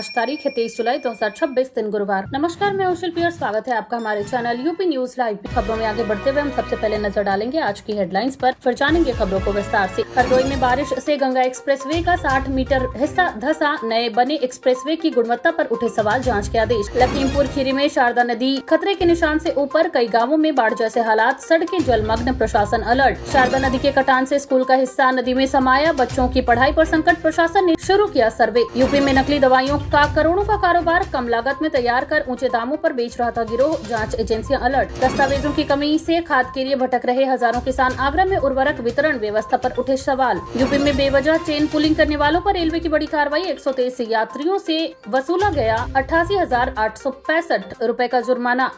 आज तारीख है 23 जुलाई 2026 दिन गुरुवार। नमस्कार, मैं शिल्पी और स्वागत है आपका हमारे चैनल यूपी न्यूज लाइव। खबरों में आगे बढ़ते हुए हम सबसे पहले नजर डालेंगे आज की हेडलाइंस पर, फिर जानेंगे खबरों को विस्तार से। हरदोई में बारिश से गंगा एक्सप्रेसवे का 60 मीटर हिस्सा धंसा, नए बने एक्सप्रेसवे की गुणवत्ता पर उठे सवाल, जाँच के आदेश। लखीमपुर खीरी में शारदा नदी खतरे के निशान से ऊपर, कई गाँवों में बाढ़ जैसे हालात, सड़कें जलमग्न, प्रशासन अलर्ट। शारदा नदी के कटान से स्कूल का हिस्सा नदी में समाया, बच्चों की पढ़ाई पर संकट, प्रशासन ने शुरू किया सर्वे। यूपी में नकली दवाइयों का करोड़ों का कारोबार, कम लागत में तैयार कर ऊंचे दामों पर बेच रहा था गिरोह, जांच एजेंसियां अलर्ट। दस्तावेजों की कमी से खाद के लिए भटक रहे हजारों किसान, आगरा में उर्वरक वितरण व्यवस्था पर उठे सवाल। यूपी में बेवजह चेन पुलिंग करने वालों पर रेलवे की बड़ी कार्रवाई, 123 यात्रियों से वसूला गया 88,865 रुपए का जुर्माना।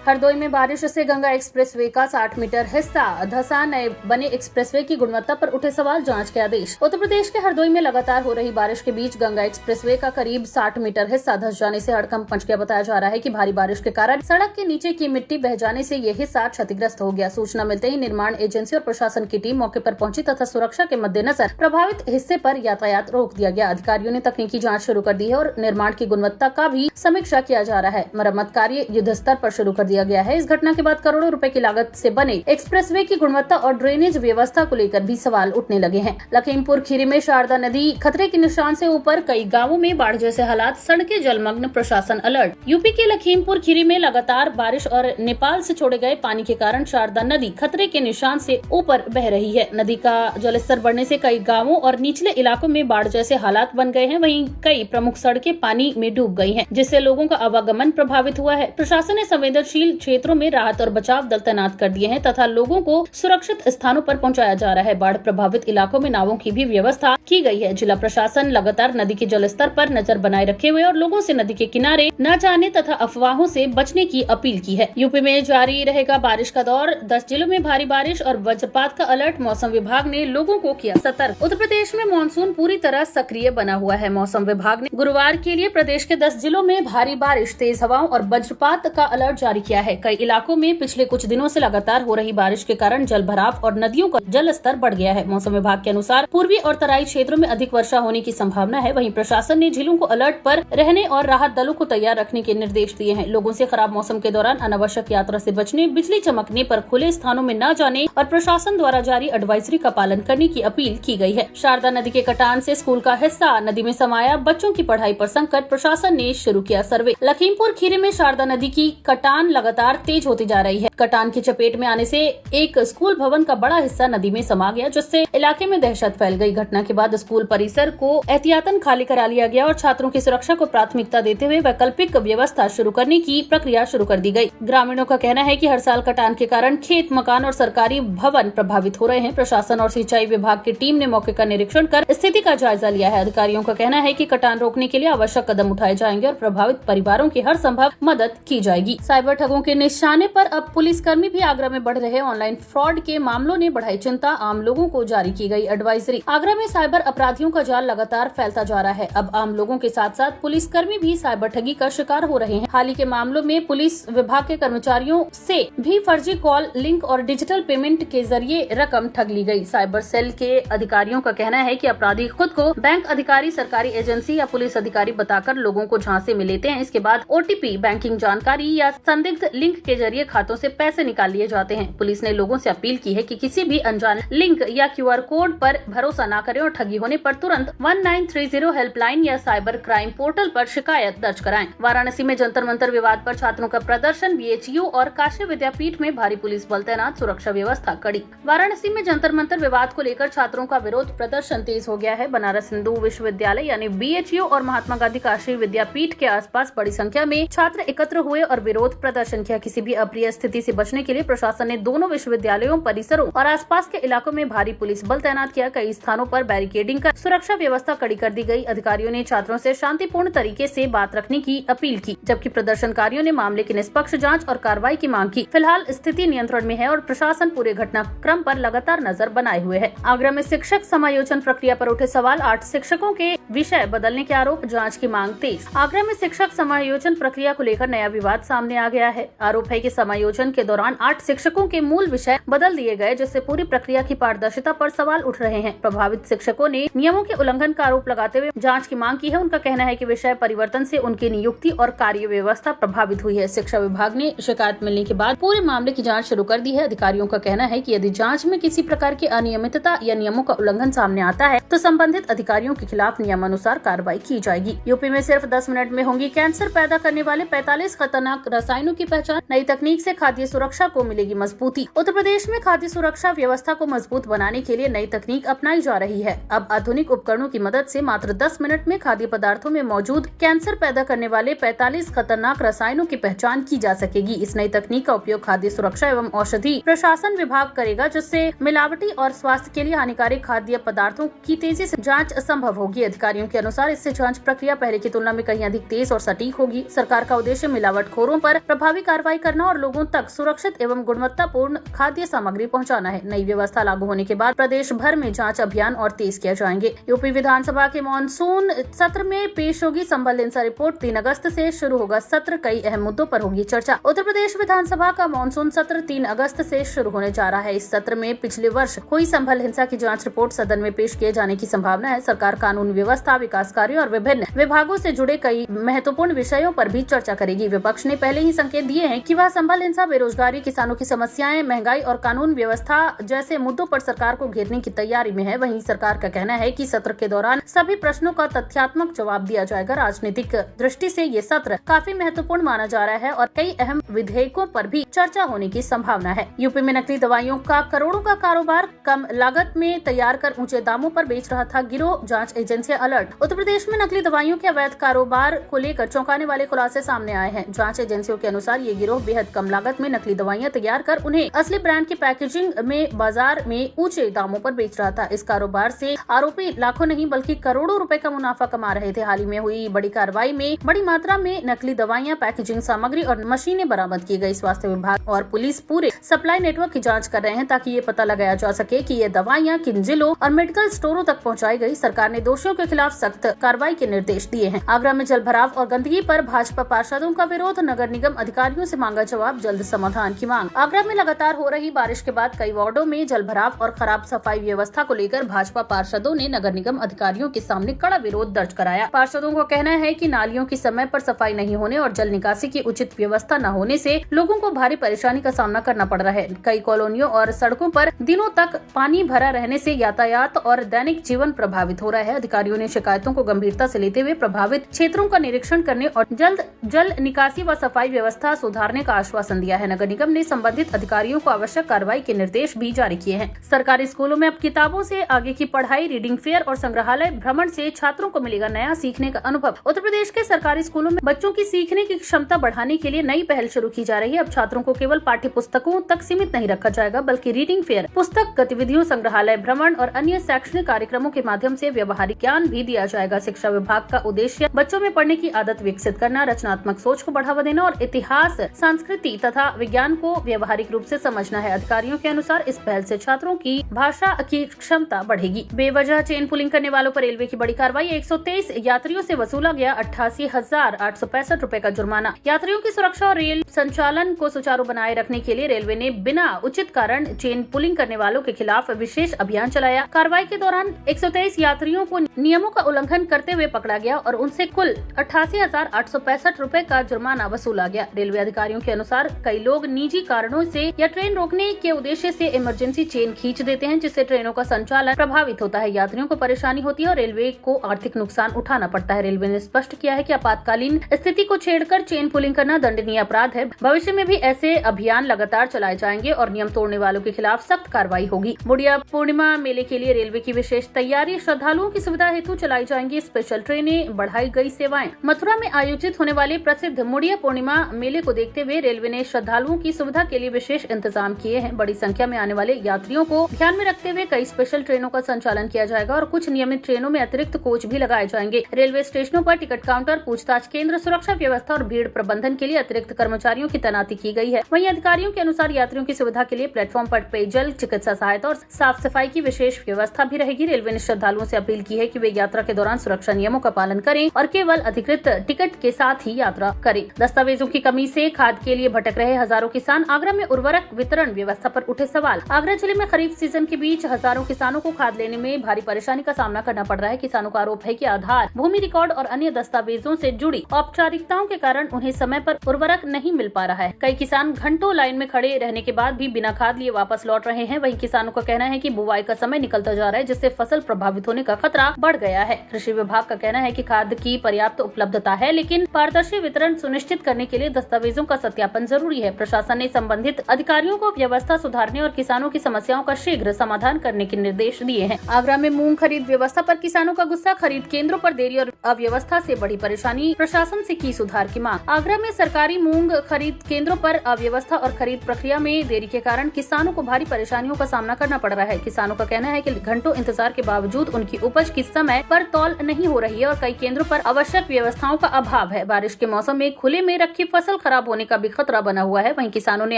हरदोई में बारिश से गंगा एक्सप्रेसवे का 60 मीटर हिस्सा धंसा, नए बने एक्सप्रेसवे की गुणवत्ता पर उठे सवाल, जांच के आदेश। उत्तर प्रदेश के हरदोई में लगातार हो रही बारिश के बीच गंगा एक्सप्रेसवे का करीब 60 मीटर हिस्सा धंस जाने से हड़कंप मच गया। बताया जा रहा है कि भारी बारिश के कारण सड़क के नीचे की मिट्टी बह जाने से ये हिस्सा क्षतिग्रस्त हो गया। सूचना मिलते ही निर्माण एजेंसी और प्रशासन की टीम मौके पर पहुंची तथा सुरक्षा के मद्देनजर प्रभावित हिस्से पर यातायात रोक दिया गया। अधिकारियों ने तकनीकी जाँच शुरू कर दी है और निर्माण की गुणवत्ता का भी समीक्षा किया जा रहा है। मरम्मत कार्य युद्ध स्तर पर शुरू कर दिया गया है। इस घटना के बाद करोड़ों रुपए की लागत से बने एक्सप्रेसवे की गुणवत्ता और ड्रेनेज व्यवस्था को लेकर भी सवाल उठने लगे हैं। लखीमपुर खीरी में शारदा नदी खतरे के निशान से ऊपर, कई गांवों में बाढ़ जैसे हालात, सड़कें जलमग्न, प्रशासन अलर्ट। यूपी के लखीमपुर खीरी में लगातार बारिश और नेपाल से छोड़े गए पानी के कारण शारदा नदी खतरे के निशान से ऊपर बह रही है। नदी का जलस्तर बढ़ने से कई गाँवों और निचले इलाकों में बाढ़ जैसे हालात बन गए हैं। वहीं कई प्रमुख सड़कें पानी में डूब गई हैं, जिससे लोगों का आवागमन प्रभावित हुआ है। प्रशासन ने संवेदनशील क्षेत्रों में राहत और बचाव दल तैनात कर दिए हैं तथा लोगों को सुरक्षित स्थानों पर पहुंचाया जा रहा है। बाढ़ प्रभावित इलाकों में नावों की भी व्यवस्था की गई है। जिला प्रशासन लगातार नदी के जलस्तर पर नजर बनाए रखे हुए और लोगों से नदी के किनारे न जाने तथा अफवाहों से बचने की अपील की है। यूपी में जारी रहेगा बारिश का दौर, 10 जिलों में भारी बारिश और वज्रपात का अलर्ट, मौसम विभाग ने लोगों को किया सतर्क। उत्तर प्रदेश में मानसून पूरी तरह सक्रिय बना हुआ है। मौसम विभाग ने गुरुवार के लिए प्रदेश के 10 जिलों में भारी बारिश, तेज हवाओं और वज्रपात का अलर्ट जारी किया है। कई इलाकों में पिछले कुछ दिनों से लगातार हो रही बारिश के कारण जल भराव और नदियों का जल स्तर बढ़ गया है। मौसम विभाग के अनुसार पूर्वी और तराई क्षेत्रों में अधिक वर्षा होने की संभावना है। वहीं प्रशासन ने जिलों को अलर्ट पर रहने और राहत दलों को तैयार रखने के निर्देश दिए हैं। लोगों से खराब मौसम के दौरान अनावश्यक यात्रा से बचने, बिजली चमकने पर खुले स्थानों में न जाने और प्रशासन द्वारा जारी एडवाइजरी का पालन करने की अपील की गई है। शारदा नदी के कटान से स्कूल का हिस्सा नदी में समाया, बच्चों की पढ़ाई पर संकट, प्रशासन ने शुरू किया सर्वे। लखीमपुर खीरी में शारदा नदी की कटान लगातार तेज होती जा रही है। कटान की चपेट में आने से एक स्कूल भवन का बड़ा हिस्सा नदी में समा गया, जिससे इलाके में दहशत फैल गई। घटना के बाद स्कूल परिसर को एहतियातन खाली करा लिया गया और छात्रों की सुरक्षा को प्राथमिकता देते हुए वैकल्पिक व्यवस्था शुरू करने की प्रक्रिया शुरू कर दी गई। ग्रामीणों का कहना है कि हर साल कटान के कारण खेत, मकान और सरकारी भवन प्रभावित हो रहे हैं। प्रशासन और सिंचाई विभाग की टीम ने मौके का निरीक्षण कर स्थिति का जायजा लिया है। अधिकारियों का कहना है कि कटान रोकने के लिए आवश्यक कदम उठाए जाएंगे और प्रभावित परिवारों की हर संभव मदद की जाएगी। साइबर ठगों के निशाने पर अब पुलिसकर्मी भी, आगरा में बढ़ रहे ऑनलाइन फ्रॉड के मामलों ने बढ़ाई चिंता, आम लोगों को जारी की गई एडवाइजरी। आगरा में साइबर अपराधियों का जाल लगातार फैलता जा रहा है। अब आम लोगों के साथ साथ पुलिसकर्मी भी साइबर ठगी का शिकार हो रहे हैं। हाल ही के मामलों में पुलिस विभाग के कर्मचारियों से भी फर्जी कॉल, लिंक और डिजिटल पेमेंट के जरिए रकम ठग ली गई। साइबर सेल के अधिकारियों का कहना है कि अपराधी खुद को बैंक अधिकारी, सरकारी एजेंसी या पुलिस अधिकारी बताकर लोगों को झांसे में लेते हैं। इसके बाद OTP, बैंकिंग जानकारी या संदिग्ध लिंक के जरिए खातों से पैसे निकाल लिए जाते हैं। पुलिस ने लोगों से अपील की है कि किसी भी अनजान लिंक या QR कोड पर भरोसा न करें और ठगी होने पर तुरंत 1930 हेल्पलाइन या साइबर क्राइम पोर्टल पर शिकायत दर्ज कराएं। वाराणसी में जंतर मंतर विवाद पर छात्रों का प्रदर्शन, BHU और काशी विद्यापीठ में भारी पुलिस बल तैनात, सुरक्षा व्यवस्था कड़ी। वाराणसी में जंतर मंतर विवाद को लेकर छात्रों का विरोध प्रदर्शन तेज हो गया है। बनारस हिंदू विश्वविद्यालय यानी BHU और महात्मा गांधी काशी विद्यापीठ के आसपास बड़ी संख्या में छात्र एकत्र हुए और विरोध प्रदर्शन किया। किसी भी अप्रिय स्थिति से बचने के लिए प्रशासन ने दोनों विश्वविद्यालयों, परिसरों और आसपास के इलाकों में भारी पुलिस बल तैनात किया। कई स्थानों पर बैरिकेडिंग कर सुरक्षा व्यवस्था कड़ी कर दी गई। अधिकारियों ने छात्रों से शांतिपूर्ण तरीके से बात रखने की अपील की, जबकि प्रदर्शनकारियों ने मामले की निष्पक्ष जांच और कार्रवाई की मांग की। फिलहाल स्थिति नियंत्रण में है और प्रशासन पूरे घटनाक्रम पर लगातार नजर बनाए हुए है। आगरा में शिक्षक समायोजन प्रक्रिया पर उठे सवाल, 8 शिक्षकों के विषय बदलने के आरोप, जाँच की मांग तेज। आगरा में शिक्षक समायोजन प्रक्रिया को लेकर नया विवाद सामने आ गया है। आरोप है कि समायोजन के दौरान 8 शिक्षकों के मूल विषय बदल दिए गए, जिससे पूरी प्रक्रिया की पारदर्शिता पर सवाल उठ रहे हैं। प्रभावित शिक्षकों ने नियमों के उल्लंघन का आरोप लगाते हुए जांच की मांग की है। उनका कहना है कि विषय परिवर्तन से उनकी नियुक्ति और कार्य व्यवस्था प्रभावित हुई है। शिक्षा विभाग ने शिकायत मिलने के बाद पूरे मामले की जांच शुरू कर दी है। अधिकारियों का कहना है कि यदि जांच में किसी प्रकार की अनियमितता या नियमों का उल्लंघन सामने आता है तो संबंधित अधिकारियों के खिलाफ नियमानुसार कार्रवाई की जाएगी। यूपी में सिर्फ 10 मिनट में होंगी कैंसर पैदा करने वाले 45 खतरनाक रसायनों की पहचान। नई तकनीक से खाद्य सुरक्षा को मिलेगी मजबूती। उत्तर प्रदेश में खाद्य सुरक्षा व्यवस्था को मजबूत बनाने के लिए नई तकनीक अपनाई जा रही है। अब आधुनिक उपकरणों की मदद से मात्र 10 मिनट में खाद्य पदार्थों में मौजूद कैंसर पैदा करने वाले 45 खतरनाक रसायनों की पहचान की जा सकेगी। इस नई तकनीक का उपयोग खाद्य सुरक्षा एवं औषधि प्रशासन विभाग करेगा, जिससे मिलावटी और स्वास्थ्य के लिए हानिकारक खाद्य पदार्थों की तेजी से जांच संभव होगी। अधिकारियों के अनुसार इससे जांच प्रक्रिया पहले की तुलना में कहीं अधिक तेज और सटीक होगी। सरकार का उद्देश्य मिलावटखोरों पर प्रभावी कार्रवाई करना और लोगों तक सुरक्षित एवं गुणवत्तापूर्ण खाद्य सामग्री पहुंचाना है। नई व्यवस्था लागू होने के बाद प्रदेश भर में जांच अभियान और तेज किया जाएंगे। यूपी विधानसभा के मानसून सत्र में पेश होगी संभल हिंसा रिपोर्ट। 3 अगस्त से शुरू होगा सत्र। कई अहम मुद्दों पर होगी चर्चा। उत्तर प्रदेश विधानसभा का मानसून सत्र 3 अगस्त से शुरू होने जा रहा है। इस सत्र में पिछले वर्ष हुई संभल हिंसा की जांच रिपोर्ट सदन में पेश किए जाने की संभावना है। सरकार कानून व्यवस्था, विकास कार्यों और विभिन्न विभागों से जुड़े कई महत्वपूर्ण विषयों पर भी चर्चा करेगी। विपक्ष ने पहले ही संकेत दिए हैं कि वह संभल हिंसा, बेरोजगारी, किसानों की समस्याएं, महंगाई और कानून व्यवस्था जैसे मुद्दों पर सरकार को घेरने की तैयारी में है। वहीं सरकार का कहना है कि सत्र के दौरान सभी प्रश्नों का तथ्यात्मक जवाब दिया जाएगा। राजनीतिक दृष्टि से ये सत्र काफी महत्वपूर्ण माना जा रहा है और कई अहम विधेयकों पर भी चर्चा होने की संभावना है। यूपी में नकली दवाइयों का करोड़ों का कारोबार कम लागत में तैयार कर ऊंचे दामों पर बेच रहा था गिरोह। जांच एजेंसियां अलर्ट। उत्तर प्रदेश में नकली दवाइयों के अवैध कारोबार को लेकर चौंकाने वाले खुलासे सामने आए हैं। जांच एजेंसियों के अनुसार ये गिरोह बेहद कम लागत में नकली दवाइयां तैयार कर उन्हें असली ब्रांड की पैकेजिंग में बाजार में ऊंचे दामों पर बेच रहा था। इस कारोबार से आरोपी लाखों नहीं बल्कि करोड़ों रुपए का मुनाफा कमा रहे थे। हाल ही में हुई बड़ी कार्रवाई में बड़ी मात्रा में नकली दवाइयां, पैकेजिंग सामग्री और मशीनें बरामद की गई। स्वास्थ्य विभाग और पुलिस पूरे सप्लाई नेटवर्क की जांच कर रहे हैं ताकि ये पता लगाया जा सके कि ये दवाइयां किन जिलों और मेडिकल स्टोरों तक पहुंचाई गई। सरकार ने दोषियों के खिलाफ सख्त कार्रवाई के निर्देश दिए हैं। आगरा में जलभराव और गंदगी पर भाजपा पार्षदों का विरोध। नगर निगम अधिकारियों से मांगा जवाब, जल्द समाधान की मांग। आगरा में लगातार हो रही बारिश के बाद कई वार्डों में जलभराव और खराब सफाई व्यवस्था को लेकर भाजपा पार्षदों ने नगर निगम अधिकारियों के सामने कड़ा विरोध दर्ज कराया। पार्षदों का कहना है कि नालियों की समय पर सफाई नहीं होने और जल निकासी की उचित व्यवस्था न होने से लोगों को भारी परेशानी का सामना करना पड़ रहा है। कई कॉलोनियों और सड़कों पर दिनों तक पानी भरा रहने से यातायात और दैनिक जीवन प्रभावित हो रहा है। अधिकारियों ने शिकायतों को गंभीरता से लेते हुए प्रभावित क्षेत्रों का निरीक्षण करने और जल्द जल निकासी व सफाई व्यवस्था सुधारने का आश्वासन दिया है। नगर निगम ने संबंधित अधिकारियों को आवश्यक कार्रवाई के निर्देश भी जारी किए हैं। सरकारी स्कूलों में अब किताबों से आगे की पढ़ाई, रीडिंग फेयर और संग्रहालय भ्रमण से छात्रों को मिलेगा नया सीखने का अनुभव। उत्तर प्रदेश के सरकारी स्कूलों में बच्चों की सीखने की क्षमता बढ़ाने के लिए नई पहल शुरू की जा रही है। अब छात्रों को केवल पाठ्य पुस्तकों तक सीमित नहीं रखा जाएगा बल्कि रीडिंग फेयर, पुस्तक गतिविधियों, संग्रहालय भ्रमण और अन्य शैक्षणिक कार्यक्रमों के माध्यम से व्यवहारिक ज्ञान भी दिया जाएगा। शिक्षा विभाग का उद्देश्य बच्चों में पढ़ने की आदत विकसित करना, रचनात्मक सोच को बढ़ावा देना और इतिहास, संस्कृति तथा विज्ञान को व्यवहारिक रूप से समझना है। अधिकारियों के अनुसार इस पहल से छात्रों की भाषा की क्षमता बढ़ेगी। बेवजह चेन पुलिंग करने वालों पर रेलवे की बड़ी कार्रवाई। 123 यात्रियों से वसूला गया 88,865 रुपए का जुर्माना। यात्रियों की सुरक्षा और रेल संचालन को सुचारू बनाए रखने के लिए रेलवे ने बिना उचित कारण चेन पुलिंग करने वालों के खिलाफ विशेष अभियान चलाया। कार्रवाई के दौरान 123 यात्रियों को नियमों का उल्लंघन करते हुए पकड़ा गया और उनसे कुल 88,865 रुपए का जुर्माना वसूला गया। रेलवे अधिकारियों के अनुसार कई लोग निजी कारणों से या ट्रेन रोकने के उद्देश्य से इमरजेंसी चेन खींच देते हैं, जिससे ट्रेनों का संचालन प्रभावित होता है। यात्रियों को परेशानी होती है और रेलवे को आर्थिक नुकसान उठाना पड़ता है। रेलवे ने स्पष्ट किया है कि आपातकालीन स्थिति को छेड़कर चेन पुलिंग करना दंडनीय अपराध है। भविष्य में भी ऐसे अभियान लगातार चलाए जाएंगे और नियम तोड़ने वालों के खिलाफ सख्त कार्रवाई होगी। बुढ़िया पूर्णिमा मेले के लिए रेलवे की विशेष तैयारी। श्रद्धालुओं की सुविधा हेतु चलाई जाएंगी स्पेशल ट्रेनें, बढ़ाई गई सेवाएं। मथुरा में आयोजित होने वाले प्रसिद्ध मुड़िया पूर्णिमा मेले को देखते हुए रेलवे ने श्रद्धालुओं की सुविधा के लिए विशेष इंतजाम किए हैं। बड़ी संख्या में आने वाले यात्रियों को ध्यान में रखते हुए कई स्पेशल ट्रेनों का संचालन किया जाएगा और कुछ नियमित ट्रेनों में अतिरिक्त कोच भी लगाए जाएंगे। रेलवे स्टेशनों पर टिकट काउंटर, पूछताछ केंद्र, सुरक्षा व्यवस्था और भीड़ प्रबंधन के लिए अतिरिक्त कर्मचारियों की तैनाती की गई है। वहीं अधिकारियों के अनुसार यात्रियों की सुविधा के लिए प्लेटफॉर्म पर पेयजल, चिकित्सा सहायता और साफ सफाई की विशेष व्यवस्था भी रहेगी। रेलवे ने श्रद्धालुओं से अपील की है कि वे यात्रा के दौरान सुरक्षा नियमों का पालन करें और केवल अधिकृत टिकट के साथ ही यात्रा करें। दस्तावेजों की कमी कमी से खाद के लिए भटक रहे हजारों किसान। आगरा में उर्वरक वितरण व्यवस्था पर उठे सवाल। आगरा जिले में खरीफ सीजन के बीच हजारों किसानों को खाद लेने में भारी परेशानी का सामना करना पड़ रहा है। किसानों का आरोप है कि आधार, भूमि रिकॉर्ड और अन्य दस्तावेजों से जुड़ी औपचारिकताओं के कारण उन्हें समय पर उर्वरक नहीं मिल पा रहा है। कई किसान घंटों लाइन में खड़े रहने के बाद भी बिना खाद लिए वापस लौट रहे हैं। वहीं किसानों का कहना है कि बुवाई का समय निकलता जा रहा है, जिससे फसल प्रभावित होने का खतरा बढ़ गया है। कृषि विभाग का कहना है कि खाद की पर्याप्त उपलब्धता है, लेकिन पारदर्शी वितरण सुनिश्चित करने के लिए दस्तावेजों का सत्यापन जरूरी है। प्रशासन ने संबंधित अधिकारियों को व्यवस्था सुधारने और किसानों की समस्याओं का शीघ्र समाधान करने के निर्देश दिए हैं। आगरा में मूंग खरीद व्यवस्था पर किसानों का गुस्सा। खरीद केंद्रों पर देरी और अव्यवस्था से बड़ी परेशानी। प्रशासन से की सुधार की मांग। आगरा में सरकारी मूंग खरीद केंद्रों पर अव्यवस्था और खरीद प्रक्रिया में देरी के कारण किसानों को भारी परेशानियों का सामना करना पड़ रहा है। किसानों का कहना है कि घंटों इंतजार के बावजूद उनकी उपज की समय पर तौल नहीं हो रही है और कई केंद्रों पर आवश्यक व्यवस्थाओं का अभाव है। बारिश के मौसम में खुले में रखी फसल खराब होने का भी खतरा बना हुआ है। वहीं किसानों ने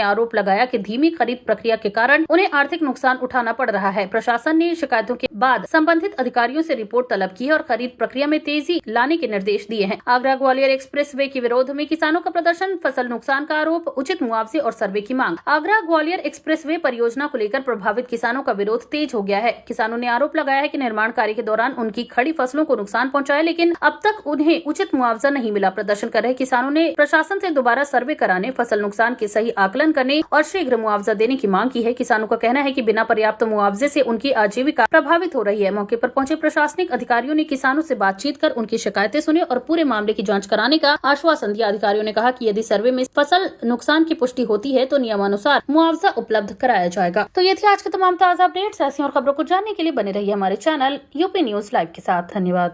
आरोप लगाया कि धीमी खरीद प्रक्रिया के कारण उन्हें आर्थिक नुकसान उठाना पड़ रहा है। प्रशासन ने शिकायतों के बाद संबंधित अधिकारियों से रिपोर्ट तलब की है और खरीद प्रक्रिया में तेजी लाने के निर्देश दिए हैं। आगरा ग्वालियर एक्सप्रेसवे के विरोध में किसानों का प्रदर्शन। फसल नुकसान का आरोप, उचित मुआवजे और सर्वे की मांग। आगरा ग्वालियर एक्सप्रेसवे परियोजना को लेकर प्रभावित किसानों का विरोध तेज हो गया है। किसानों ने आरोप लगाया है कि निर्माण कार्य के दौरान उनकी खड़ी फसलों को नुकसान पहुंचा है, लेकिन अब तक उन्हें उचित मुआवजा नहीं मिला। प्रदर्शन कर रहे किसानों ने प्रशासन से दोबारा सर्वे कराने, फसल नुकसान के सही आकलन करने और शीघ्र मुआवजा देने की मांग की है। किसानों का कहना है कि बिना पर्याप्त मुआवजे से उनकी आजीविका प्रभावित हो रही है। मौके पर पहुंचे प्रशासनिक अधिकारियों ने किसानों से बातचीत कर उनकी शिकायतें सुनी और पूरे मामले की जांच कराने का आश्वासन दिया। अधिकारियों ने कहा कि यदि सर्वे में फसल नुकसान की पुष्टि होती है तो नियमानुसार मुआवजा उपलब्ध कराया जाएगा। तो ये थी आज के तमाम ताजा अपडेट्स। ऐसी और खबरों को जानने के लिए बने रहिए हमारे चैनल यूपी न्यूज लाइव के साथ। धन्यवाद।